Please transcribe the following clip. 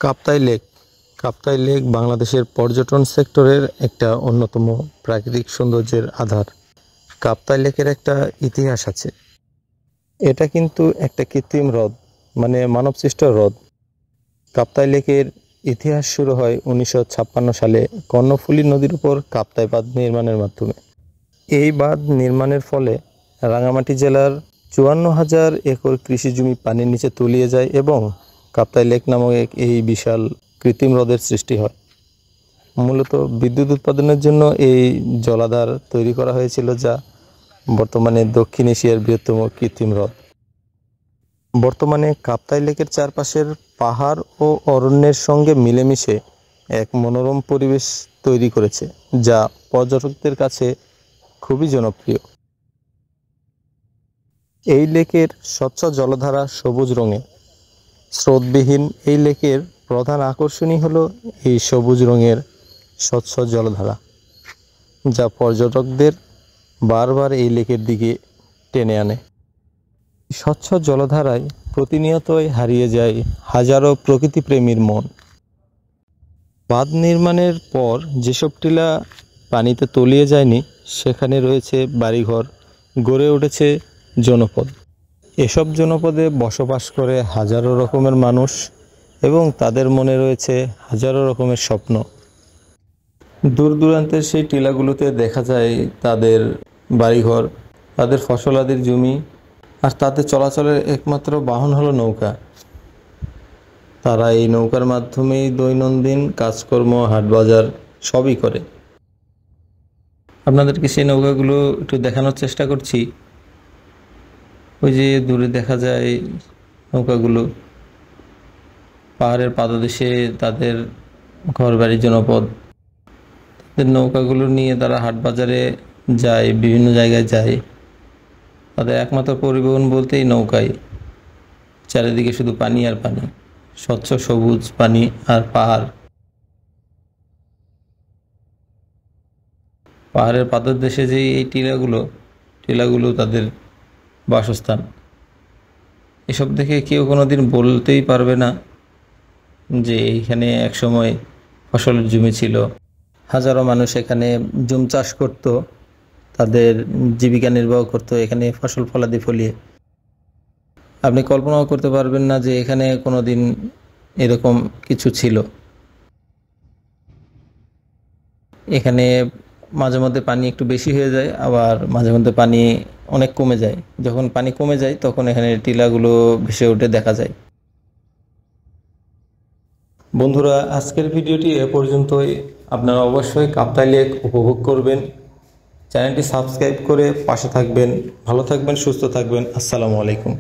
Kaptai lake Kaptai lake বাংলাদেশের পর্যটন সেক্টরের একটা অন্যতম প্রাকৃতিক সৌন্দর্যের আধার। কাপ্তাই লেকের একটা ইতিহাস আছে। এটা কিন্তু একটা কৃত্রিম হ্রদ, মানে মানবসৃষ্ট হ্রদ। কাপ্তাই লেকের ইতিহাস শুরু হয় 1956 সালে কর্ণফুলী নদীর উপর কাপ্তাই বাঁধ নির্মাণের মাধ্যমে। এই বাঁধ নির্মাণের ফলে রাঙামাটি জেলার 54,000 একর কৃষি জমি পানির নিচে তলিয়ে যায় এবং কাপ্তাই লেক নামক এই বিশাল কৃত্রিম হ্রদের সৃষ্টি হয়। মূলত বিদ্যুৎ উৎপাদনের জন্য এই জলাধার তৈরি করা হয়েছিল, যা বর্তমানে দক্ষিণ এশিয়ার বৃহত্তম কৃত্রিম হ্রদ। বর্তমানে কাপ্তাই লেকের চারপাশের পাহাড় ও অরণ্যের সঙ্গে মিলেমিশে এক মনোরম পরিবেশ তৈরি করেছে, যা পর্যটকদের কাছে খুবই জনপ্রিয়। এই লেকের স্বচ্ছ জলধারা সবুজ রঙের। স্রোতবিহীন এই লেকের প্রধান আকর্ষণই হলো এই সবুজ রঙের স্বচ্ছ জলধারা, যা পর্যটকদের বারবার এই লেকের দিকে টেনে আনে। স্বচ্ছ জলধারায় প্রতিনিয়তই হারিয়ে যায় হাজারো প্রকৃতিপ্রেমীর মন। বাঁধ নির্মাণের পর যেসব টিলা পানিতে তলিয়ে যায়নি, সেখানে রয়েছে বাড়িঘর, গড়ে উঠেছে জনপদ। এসব জনপদে বসবাস করে হাজারো রকমের মানুষ এবং তাদের মনে রয়েছে হাজারো রকমের স্বপ্ন। দূর দূরান্তের সেই টিলাগুলোতে দেখা যায় তাদের বাড়িঘর, তাদের ফসলাদির জমি, আর তাদের চলাচলের একমাত্র বাহন হলো নৌকা। তারা এই নৌকার মাধ্যমেই দৈনন্দিন কাজকর্ম, হাটবাজার সবই করে। আপনাদেরকে সেই নৌকাগুলো একটু দেখানোর চেষ্টা করছি। ওই যে দূরে দেখা যায় নৌকাগুলো, পাহাড়ের পাদদেশে তাদের ঘরবাড়ি, জনপদ। তাদের নৌকাগুলো নিয়ে তারা হাটবাজারে যায়, বিভিন্ন জায়গায় যায়। তাদের একমাত্র পরিবহন বলতেই নৌকাই। চারিদিকে শুধু পানি আর পানি, স্বচ্ছ সবুজ পানি আর পাহাড়। পাহাড়ের পাদদেশে যে এই টিলাগুলো তাদের বাসস্থান। এসব দেখে কেউ কোনোদিন বলতেই পারবে না যে এইখানে একসময় ফসলের জমি ছিল, হাজারো মানুষ এখানে জুম চাষ করত, তাদের জীবিকা নির্বাহ করত এখানে ফসল ফলাদি ফলিয়ে। আপনি কল্পনাও করতে পারবেন না যে এখানে কোনোদিন এরকম কিছু ছিল। এখানে মাঝে মধ্যে পানি একটু বেশি হয়ে যায়, আবার মাঝে মধ্যে পানি অনেক কমে যায়। যখন পানি কমে যায় তখন এখানে টিলাগুলো ভেসে উঠে দেখা যায়। বন্ধুরা, আজকের ভিডিওটি এ পর্যন্তই। আপনারা অবশ্যই কাপ্তাই লেক উপভোগ করবেন। চ্যানেলটি সাবস্ক্রাইব করে পাশে থাকবেন। ভালো থাকবেন, সুস্থ থাকবেন। আসসালামু আলাইকুম।